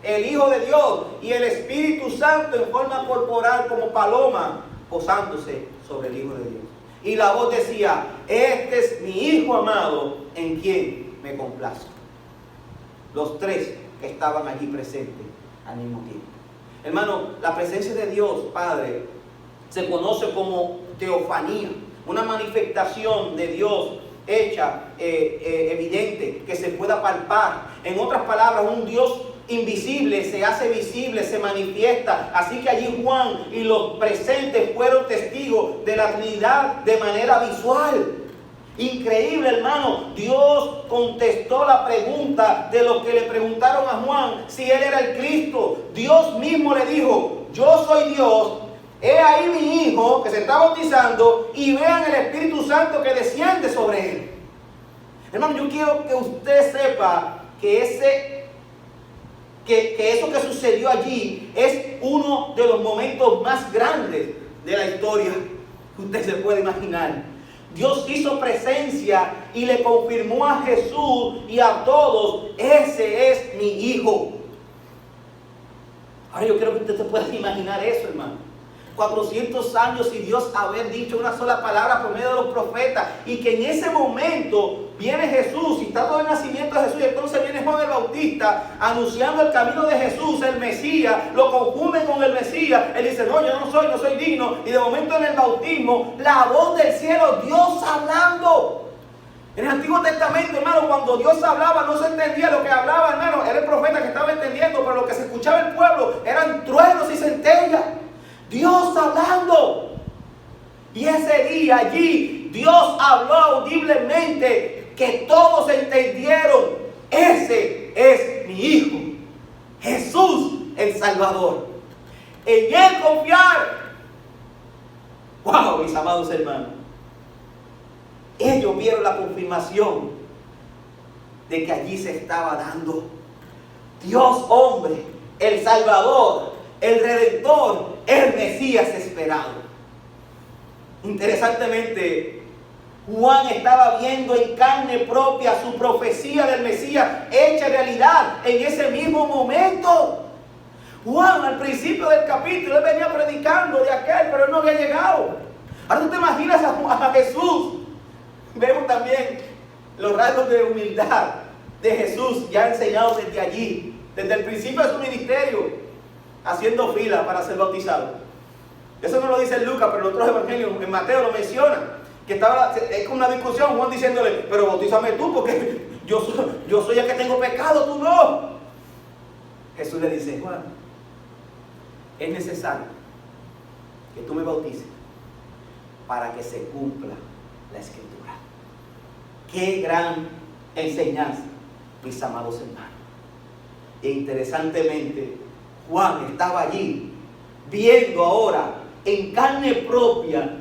el Hijo de Dios y el Espíritu Santo en forma corporal como paloma, posándose sobre el Hijo de Dios. Y la voz decía, este es mi Hijo amado, en quien me complazco. Los tres que estaban allí presentes al mismo tiempo. Hermano, la presencia de Dios, Padre, se conoce como teofanía, una manifestación de Dios hecha evidente, que se pueda palpar. En otras palabras, un Dios invisible se hace visible, se manifiesta. Así que allí Juan y los presentes fueron testigos de la Trinidad de manera visual. Increíble, hermano. Dios contestó la pregunta de los que le preguntaron a Juan si él era el Cristo. Dios mismo le dijo, yo soy Dios he ahí mi hijo que se está bautizando, y vean el Espíritu Santo que desciende sobre él. Hermano, yo quiero que usted sepa que eso que sucedió allí es uno de los momentos más grandes de la historia que usted se puede imaginar. Dios hizo presencia y le confirmó a Jesús y a todos: ese es mi hijo. Ahora yo quiero que usted se pueda imaginar eso, hermano. 400 años y Dios haber dicho una sola palabra por medio de los profetas, y que en ese momento viene Jesús y está todo el nacimiento de Jesús, y entonces viene Juan el Bautista anunciando el camino de Jesús, el Mesías, lo confunden con el Mesías, él dice: no, yo no soy digno, y de momento en el bautismo, la voz del cielo, Dios hablando. En el Antiguo Testamento, hermano, cuando Dios hablaba no se entendía lo que hablaba, hermano, era el profeta que estaba entendiendo, pero lo que se escuchaba en el pueblo eran truenos y centellas. Dios hablando. Y ese día allí Dios habló audiblemente, que todos entendieron: ese es mi hijo, Jesús el Salvador, en él confiar. Wow, mis amados hermanos, ellos vieron la confirmación de que allí se estaba dando Dios hombre, el Salvador, el Redentor, el Mesías esperado. Interesantemente, Juan estaba viendo en carne propia su profecía del Mesías hecha realidad en ese mismo momento. Juan, al principio del capítulo, él venía predicando de aquel, pero él no había llegado. Ahora tú te imaginas a Jesús. Vemos también los rasgos de humildad de Jesús ya enseñados desde allí, desde el principio de su ministerio, haciendo fila para ser bautizado. Eso no lo dice Lucas, pero en otros evangelios, en Mateo lo menciona, que es una discusión, Juan diciéndole: pero bautízame tú, porque yo soy el que tengo pecado, tú no. Jesús le dice: Juan, es necesario que tú me bautices para que se cumpla la Escritura. Qué gran enseñanza, mis amados hermanos. E interesantemente, Juan estaba allí viendo ahora en carne propia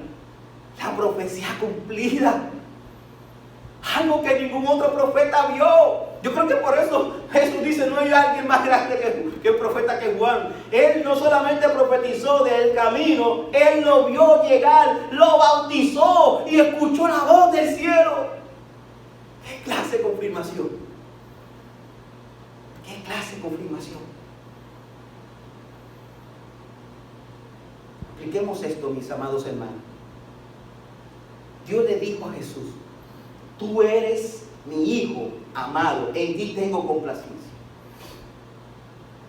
la profecía cumplida, algo que ningún otro profeta vio. Yo creo que por eso Jesús dice: no hay alguien más grande que el profeta que Juan. Él no solamente profetizó del camino, él lo vio llegar, lo bautizó y escuchó la voz del cielo. ¿Qué clase de confirmación? ¿Qué clase de confirmación? Apliquemos esto, mis amados hermanos. Dios le dijo a Jesús: tú eres mi hijo amado, en ti tengo complacencia.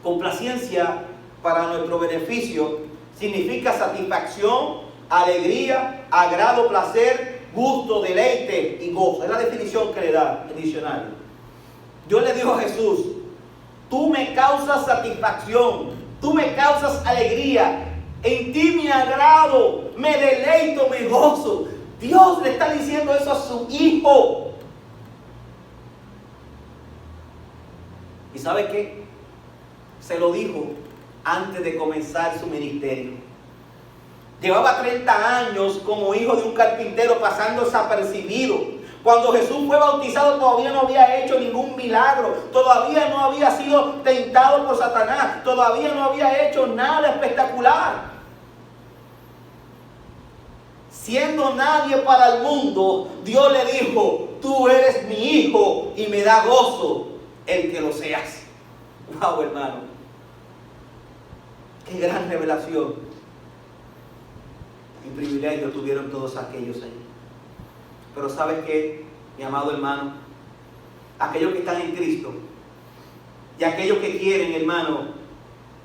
Complacencia, para nuestro beneficio, significa satisfacción, alegría, agrado, placer, gusto, deleite y gozo. Es la definición que le da el diccionario. Dios le dijo a Jesús: tú me causas satisfacción, tú me causas alegría, en ti me agrado, me deleito, me gozo. Dios le está diciendo eso a su hijo. ¿Y sabe qué? Se lo dijo antes de comenzar su ministerio. Llevaba 30 años como hijo de un carpintero, pasando desapercibido. Cuando Jesús fue bautizado todavía no había hecho ningún milagro, todavía no había sido tentado por Satanás, todavía no había hecho nada espectacular. Siendo nadie para el mundo, Dios le dijo: tú eres mi hijo y me da gozo el que lo seas. Wow, hermano, qué gran revelación y privilegio tuvieron todos aquellos allí. Pero ¿sabes qué, mi amado hermano? Aquellos que están en Cristo y aquellos que quieren, hermano,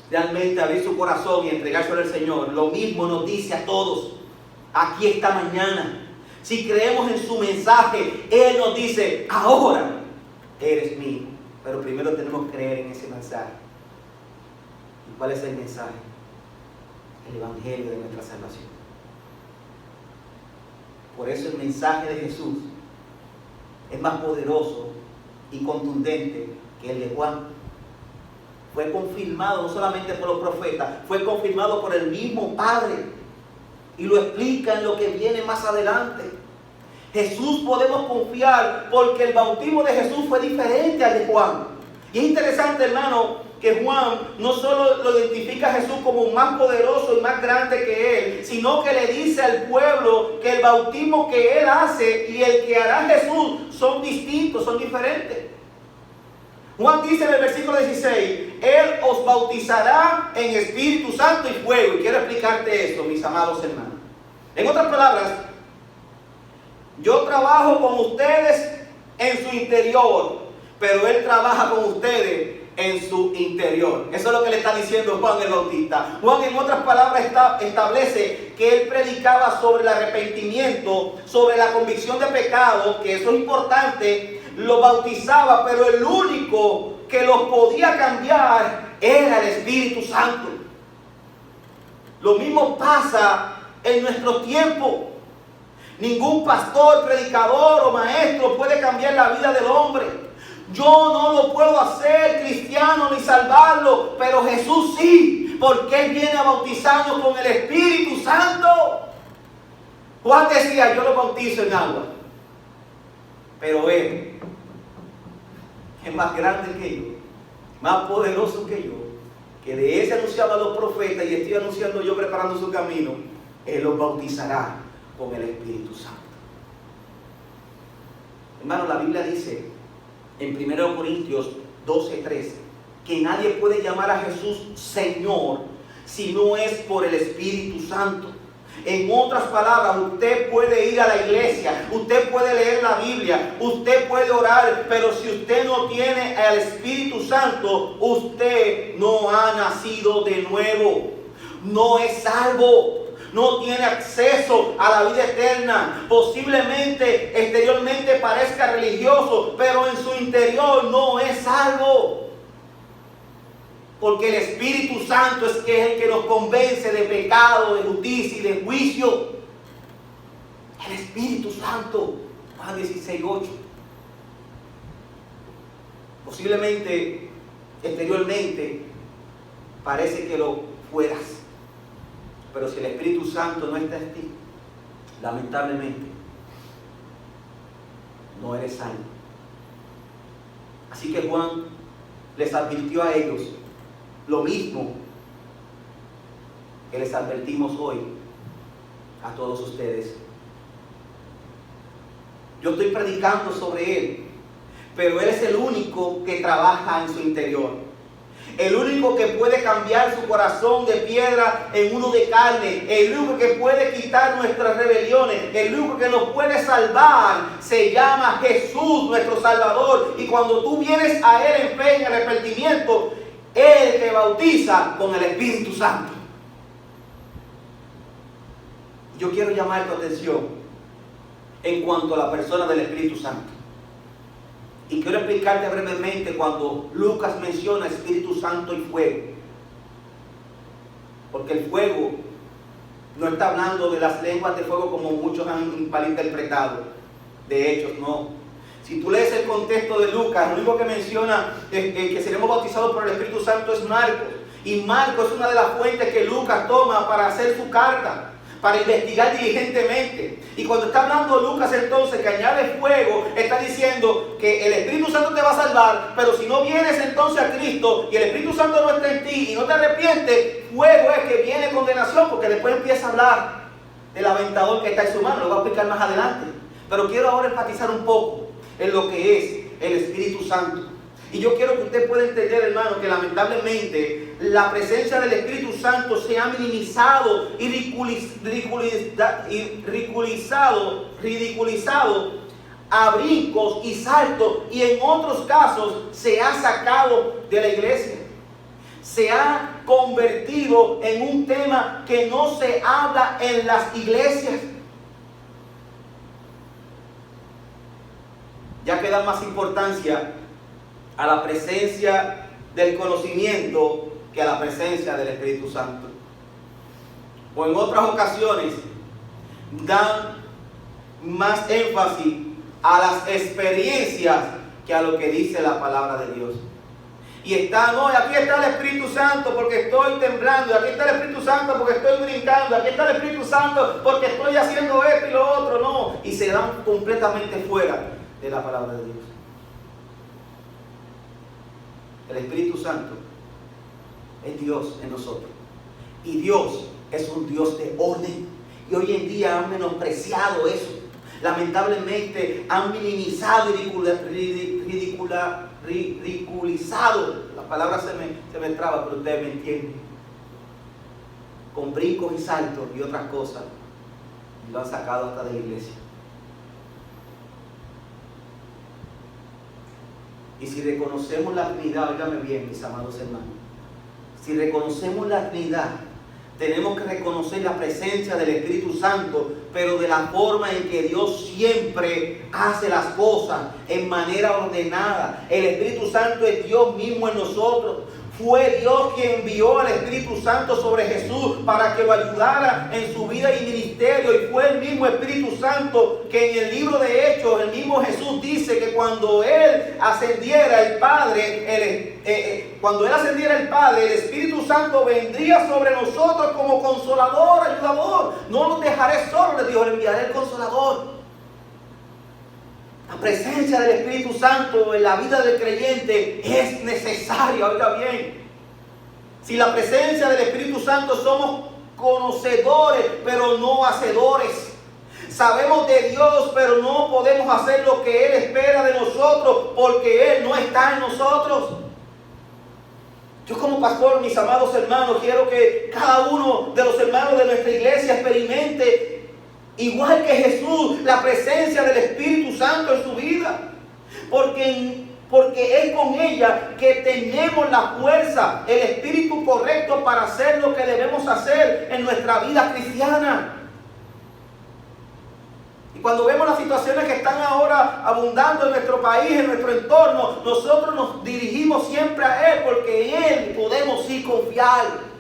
realmente abrir su corazón y entregárselo al Señor, lo mismo nos dice a todos aquí esta mañana. Si creemos en su mensaje, Él nos dice: ahora eres mío. Pero primero tenemos que creer en ese mensaje. ¿Y cuál es el mensaje? El Evangelio de nuestra salvación. Por eso el mensaje de Jesús es más poderoso y contundente que el de Juan. fue confirmado no solamente por los profetas, fue confirmado por el mismo Padre. Y lo explica en lo que viene más adelante. Jesús podemos confiar porque el bautismo de Jesús fue diferente al de Juan. Y es interesante, hermano, que Juan no solo lo identifica a Jesús como más poderoso y más grande que él, sino que le dice al pueblo que el bautismo que él hace y el que hará Jesús son distintos, son diferentes. Juan dice en el versículo 16, Él os bautizará en Espíritu Santo y fuego. Y quiero explicarte esto, mis amados hermanos. En otras palabras, yo trabajo con ustedes en su interior, pero Él trabaja con ustedes en su interior. Eso es lo que le está diciendo Juan el Bautista. Juan, en otras palabras, establece que Él predicaba sobre el arrepentimiento, sobre la convicción de pecado, que eso es importante. Lo bautizaba, pero el único que los podía cambiar era el Espíritu Santo. Lo mismo pasa en nuestro tiempo. Ningún pastor, predicador o maestro puede cambiar la vida del hombre. Yo no lo puedo hacer cristiano ni salvarlo, pero Jesús sí, porque Él viene a bautizarnos con el Espíritu Santo. Juan decía, yo lo bautizo en agua, pero Él es más grande que yo, más poderoso que yo, que de ese anunciaba a los profetas y estoy anunciando yo preparando su camino. Él los bautizará con el Espíritu Santo. Hermano, la Biblia dice en 1 Corintios 12:13 que nadie puede llamar a Jesús Señor si no es por el Espíritu Santo. En otras palabras, usted puede ir a la iglesia, usted puede leer la Biblia, usted puede orar, pero si usted no tiene al Espíritu Santo, usted no ha nacido de nuevo, no es salvo, no tiene acceso a la vida eterna. Posiblemente exteriormente parezca religioso, pero en su interior no es salvo. Porque el Espíritu Santo es el que nos convence de pecado, de justicia y de juicio. El Espíritu Santo. Juan 16:8. Posiblemente, exteriormente, parece que lo fueras. Pero si el Espíritu Santo no está en ti, lamentablemente, no eres salvo. Así que Juan les advirtió a ellos lo mismo que les advertimos hoy a todos ustedes. Yo estoy predicando sobre Él, pero Él es el único que trabaja en su interior. El único que puede cambiar su corazón de piedra en uno de carne. El único que puede quitar nuestras rebeliones. El único que nos puede salvar se llama Jesús, nuestro Salvador. Y cuando tú vienes a Él en fe y en arrepentimiento, Él te bautiza con el Espíritu Santo. Yo quiero llamar tu atención en cuanto a la persona del Espíritu Santo. Y quiero explicarte brevemente cuando Lucas menciona Espíritu Santo y fuego. Porque el fuego no está hablando de las lenguas de fuego como muchos han malinterpretado. De hecho, no. Si tú lees el contexto de Lucas, lo único que menciona que seremos bautizados por el Espíritu Santo es Marcos. Y Marcos es una de las fuentes que Lucas toma para hacer su carta, para investigar diligentemente. Y cuando está hablando Lucas entonces que añade fuego, está diciendo que el Espíritu Santo te va a salvar, pero si no vienes entonces a Cristo y el Espíritu Santo no está en ti y no te arrepientes, fuego es que viene condenación, porque después empieza a hablar del aventador que está en su mano. Lo voy a explicar más adelante. Pero quiero ahora enfatizar un poco en lo que es el Espíritu Santo. Y yo quiero que usted pueda entender, hermano, que lamentablemente la presencia del Espíritu Santo se ha minimizado y ridiculizado a brincos y saltos, y en otros casos se ha sacado de la iglesia. Se ha convertido en un tema que no se habla en las iglesias. Ya que da más importancia a la presencia del conocimiento que a la presencia del Espíritu Santo. O en otras ocasiones dan más énfasis a las experiencias que a lo que dice la palabra de Dios. Y está, no, aquí está el Espíritu Santo porque estoy temblando, aquí está el Espíritu Santo porque estoy brincando, aquí está el Espíritu Santo porque estoy haciendo esto y lo otro, no. Y se dan completamente fuera de la palabra de Dios. El Espíritu Santo es Dios en nosotros. Y Dios es un Dios de orden. Y hoy en día han menospreciado eso. Lamentablemente han minimizado y ridiculizado. La palabra se me traba, pero ustedes me entienden. Con brincos y saltos y otras cosas. Y lo han sacado hasta de la iglesia. Y si reconocemos la Trinidad, óigame bien, mis amados hermanos. Si reconocemos la Trinidad, tenemos que reconocer la presencia del Espíritu Santo, pero de la forma en que Dios siempre hace las cosas en manera ordenada. El Espíritu Santo es Dios mismo en nosotros. Fue Dios quien envió al Espíritu Santo sobre Jesús para que lo ayudara en su vida y ministerio. Y fue el mismo Espíritu Santo que en el libro de Hechos, el mismo Jesús dice que cuando Él ascendiera el Padre, el Espíritu Santo vendría sobre nosotros como consolador, ayudador. No los dejaré solos, le dijo, le enviaré el consolador. La presencia del Espíritu Santo en la vida del creyente es necesaria, oiga bien. Si la presencia del Espíritu Santo somos conocedores, pero no hacedores. Sabemos de Dios, pero no podemos hacer lo que Él espera de nosotros, porque Él no está en nosotros. Yo como pastor, mis amados hermanos, quiero que cada uno de los hermanos de nuestra iglesia experimente, igual que Jesús, la presencia del Espíritu Santo en su vida. Porque es con ella que tenemos la fuerza, el espíritu correcto para hacer lo que debemos hacer en nuestra vida cristiana. Y cuando vemos las situaciones que están ahora abundando en nuestro país, en nuestro entorno, nosotros nos dirigimos siempre a Él, porque en Él podemos sí confiar.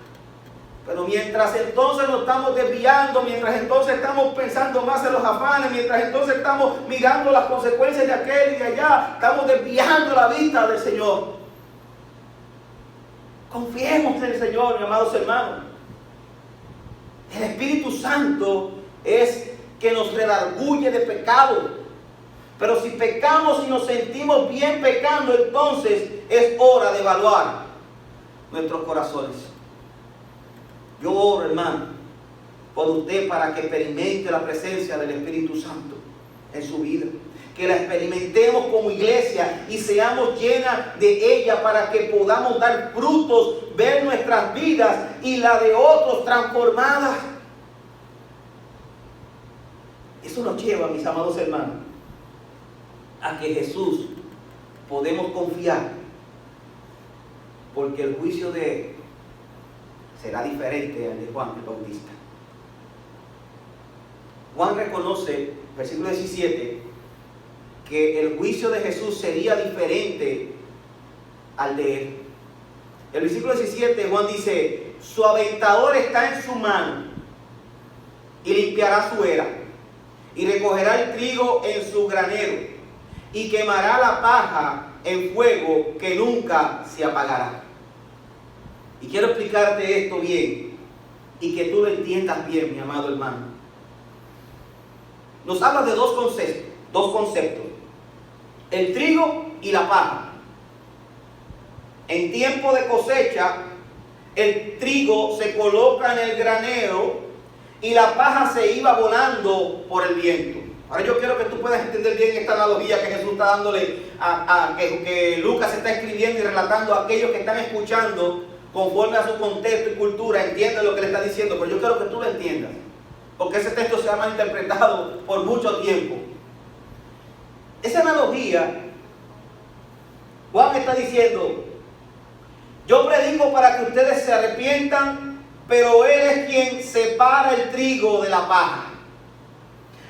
Pero mientras entonces nos estamos desviando, mientras entonces estamos pensando más en los afanes, mientras entonces estamos mirando las consecuencias de aquel y de allá, estamos desviando la vista del Señor. Confiemos en el Señor, mis amados hermanos. El Espíritu Santo es que nos redarguye de pecado. Pero si pecamos y nos sentimos bien pecando, entonces es hora de evaluar nuestros corazones. Yo oro, hermano, por usted para que experimente la presencia del Espíritu Santo en su vida. Que la experimentemos como iglesia y seamos llenas de ella para que podamos dar frutos, ver nuestras vidas y la de otros transformadas. Eso nos lleva, mis amados hermanos, a que Jesús podemos confiar, porque el juicio de Él será diferente al de Juan el Bautista. Juan reconoce, versículo 17, que el juicio de Jesús sería diferente al de él. El versículo 17, Juan dice: su aventador está en su mano y limpiará su era y recogerá el trigo en su granero y quemará la paja en fuego que nunca se apagará. Y quiero explicarte esto bien y que tú lo entiendas bien, mi amado hermano. Nos habla de dos conceptos: el trigo y la paja. En tiempo de cosecha, el trigo se coloca en el granero y la paja se iba volando por el viento. Ahora yo quiero que tú puedas entender bien esta analogía que Jesús está dándole que Lucas está escribiendo y relatando a aquellos que están escuchando conforme a su contexto y cultura. Entienden lo que le está diciendo, pero yo quiero que tú lo entiendas, porque ese texto se ha malinterpretado por mucho tiempo. Esa analogía, Juan está diciendo: yo predico para que ustedes se arrepientan, pero Él es quien separa el trigo de la paja.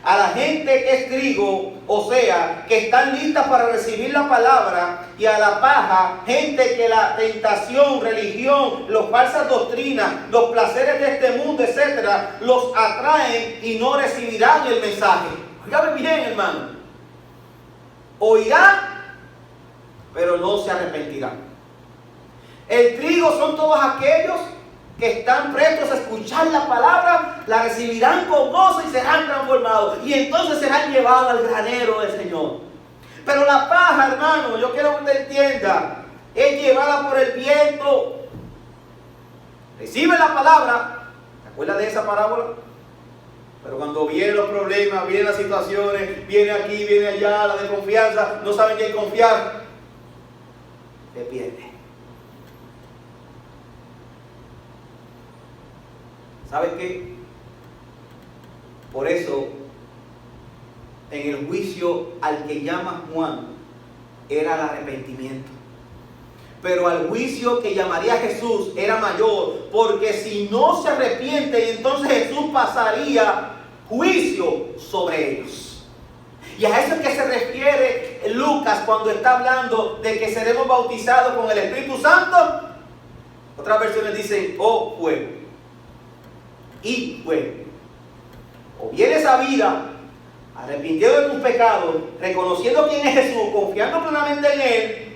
A la gente que es trigo, o sea, que están listas para recibir la palabra, y a la paja, gente que la tentación, religión, las falsas doctrinas, los placeres de este mundo, etcétera, los atraen y no recibirán el mensaje. Oigan bien, hermano. Oirán, pero no se arrepentirán. El trigo son todos aquellos que están prestos a escuchar la palabra, la recibirán con gozo y serán transformados. Y entonces serán llevados al granero del Señor. Pero la paja, hermano, yo quiero que usted entienda, es llevada por el viento. Recibe la palabra. ¿Te acuerdas de esa parábola? Pero cuando vienen los problemas, vienen las situaciones, viene aquí, viene allá, la desconfianza, no saben qué confiar, se pierde. ¿Sabe qué? Por eso, en el juicio al que llama Juan, era el arrepentimiento. Pero al juicio que llamaría Jesús era mayor, porque si no se arrepiente, entonces Jesús pasaría juicio sobre ellos. Y a eso es que se refiere Lucas cuando está hablando de que seremos bautizados con el Espíritu Santo. Otras versiones dicen, oh fuego y fuego. O vienes a vida arrepintiendo de tus pecados, reconociendo quién es Jesús, confiando plenamente en Él,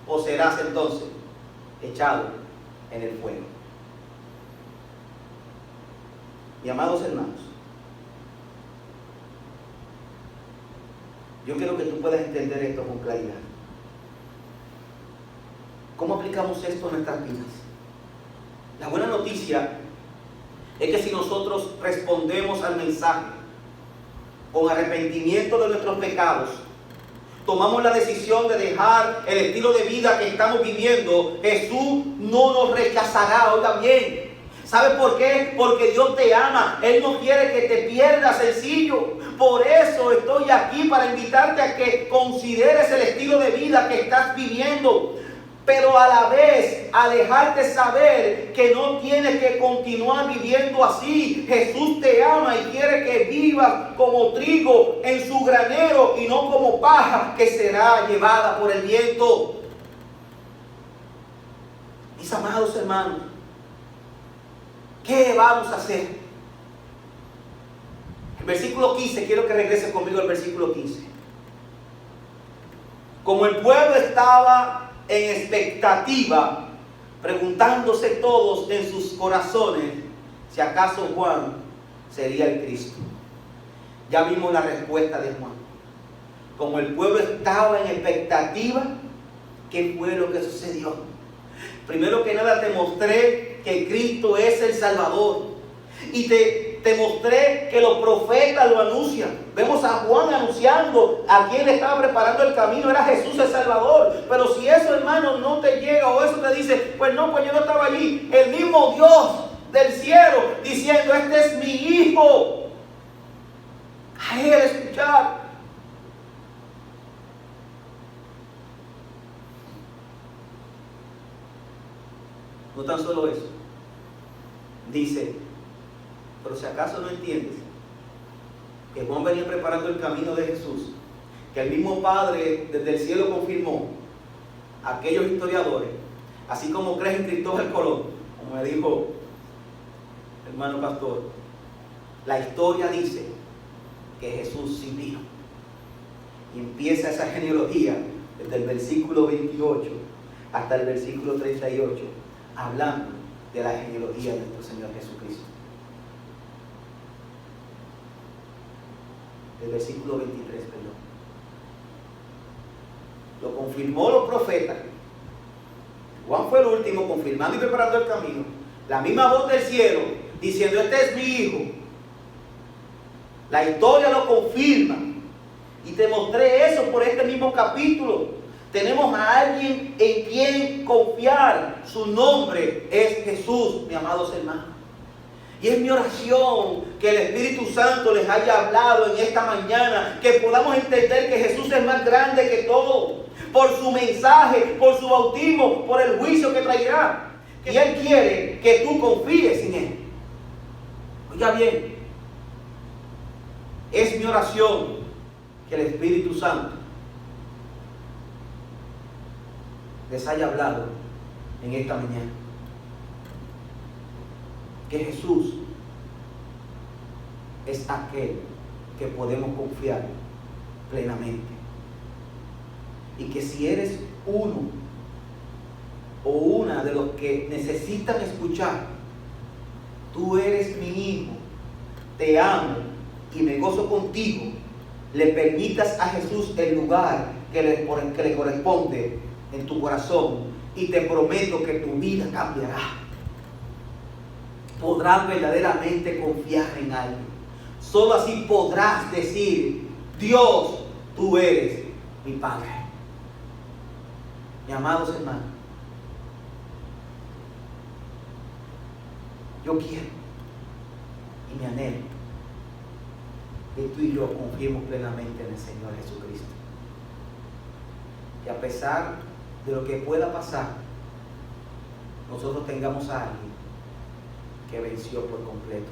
o serás entonces echado en el fuego. Mis amados hermanos, yo quiero que tú puedas entender esto con claridad. ¿Cómo aplicamos esto en nuestras vidas? La buena noticia es que si nosotros respondemos al mensaje con arrepentimiento de nuestros pecados, tomamos la decisión de dejar el estilo de vida que estamos viviendo, Jesús no nos rechazará. Oiga bien, ¿sabe por qué? Porque Dios te ama. Él no quiere que te pierdas, sencillo. Por eso estoy aquí para invitarte a que consideres el estilo de vida que estás viviendo, pero a la vez a dejarte saber que no tienes que continuar viviendo así. Jesús te ama y quiere que vivas como trigo en su granero y no como paja que será llevada por el viento. Mis amados hermanos, ¿qué vamos a hacer? El versículo 15, quiero que regrese conmigo al versículo 15. Como el pueblo estaba en expectativa, preguntándose todos en sus corazones si acaso Juan sería el Cristo. Ya vimos la respuesta de Juan. Como el pueblo estaba en expectativa, ¿qué fue lo que sucedió? Primero que nada te mostré que Cristo es el Salvador. Y te mostré que los profetas lo anuncian. Vemos a Juan anunciando a quien le estaba preparando el camino. Era Jesús el Salvador. Pero si eso, hermano, no te llega, o eso te dice, pues no, pues yo no estaba allí. El mismo Dios del cielo diciendo, este es mi Hijo. A Él escuchar. No tan solo eso. Dice, pero si acaso no entiendes que Juan venía preparando el camino de Jesús, que el mismo Padre desde el cielo confirmó a aquellos historiadores, así como crees en Cristóbal Colón, como me dijo el hermano pastor, la historia dice que Jesús sí vino. Y empieza esa genealogía desde el versículo 28 hasta el versículo 38, hablando de la genealogía de nuestro Señor Jesucristo. El versículo 23, perdón. Lo confirmó los profetas. Juan fue el último confirmando y preparando el camino. La misma voz del cielo diciendo, este es mi Hijo. La historia lo confirma. Y te mostré eso por este mismo capítulo. Tenemos a alguien en quien confiar. Su nombre es Jesús, mis amados hermanos. Y es mi oración que el Espíritu Santo les haya hablado en esta mañana, que podamos entender que Jesús es más grande que todo, por su mensaje, por su bautismo, por el juicio que traerá. Y Él quiere que tú confíes en Él. Oiga bien, es mi oración que el Espíritu Santo les haya hablado en esta mañana. Que Jesús es aquel que podemos confiar plenamente. Y que si eres uno o una de los que necesitan escuchar: tú eres mi hijo, te amo y me gozo contigo, le permitas a Jesús el lugar que le corresponde en tu corazón, y te prometo que tu vida cambiará. Podrás verdaderamente confiar en alguien. Solo así podrás decir: Dios, tú eres mi Padre. Mis amados hermanos, yo quiero y me anhelo que tú y yo confiemos plenamente en el Señor Jesucristo. Que a pesar de lo que pueda pasar, nosotros tengamos a alguien que venció por completo.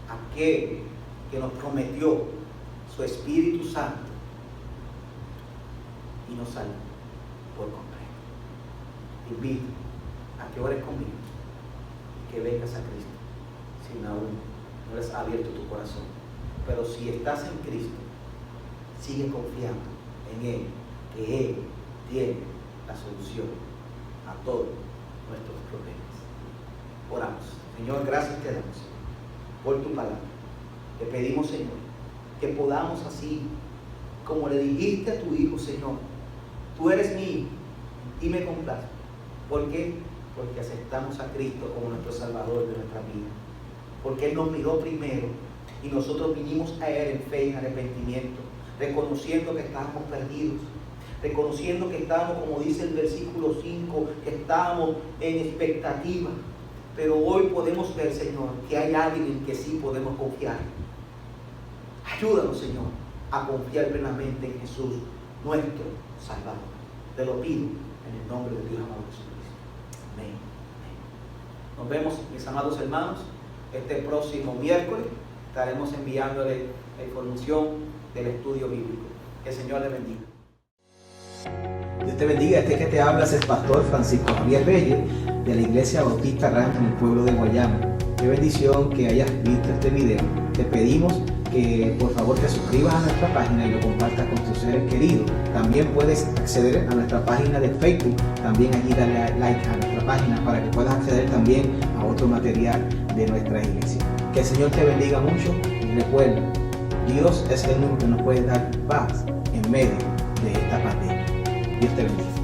Aquel que nos prometió su Espíritu Santo y nos salvó por completo. Te invito a que ores conmigo y que vengas a Cristo sin aún no les ha abierto tu corazón. Pero si estás en Cristo, sigue confiando en Él, que Él tiene la solución a todos nuestros problemas. Oramos. Señor, gracias te damos por tu palabra. Te pedimos, Señor, que podamos así, como le dijiste a tu Hijo, Señor: tú eres mi Hijo y me complace. ¿Por qué? Porque aceptamos a Cristo como nuestro Salvador de nuestra vida. Porque Él nos miró primero y nosotros vinimos a Él en fe y en arrepentimiento, reconociendo que estábamos perdidos, reconociendo que estábamos, como dice el versículo 5, que estábamos en expectativa. Pero hoy podemos ver, Señor, que hay alguien en que sí podemos confiar. Ayúdanos, Señor, a confiar plenamente en Jesús, nuestro Salvador. Te lo pido en el nombre de Dios amado Jesucristo. Amén. Nos vemos, mis amados hermanos, este próximo miércoles. Estaremos enviándole la información del estudio bíblico. Que el Señor le bendiga. Dios te bendiga. Este que te habla es el pastor Francisco Javier Reyes, de la Iglesia Bautista Rancho en el pueblo de Guayama. Qué bendición que hayas visto este video. Te pedimos que por favor te suscribas a nuestra página y lo compartas con tus seres queridos. También puedes acceder a nuestra página de Facebook. También allí dale like a nuestra página para que puedas acceder también a otro material de nuestra iglesia. Que el Señor te bendiga mucho y recuerda, Dios es el único que nos puede dar paz en medio de esta pandemia. Dios te bendiga.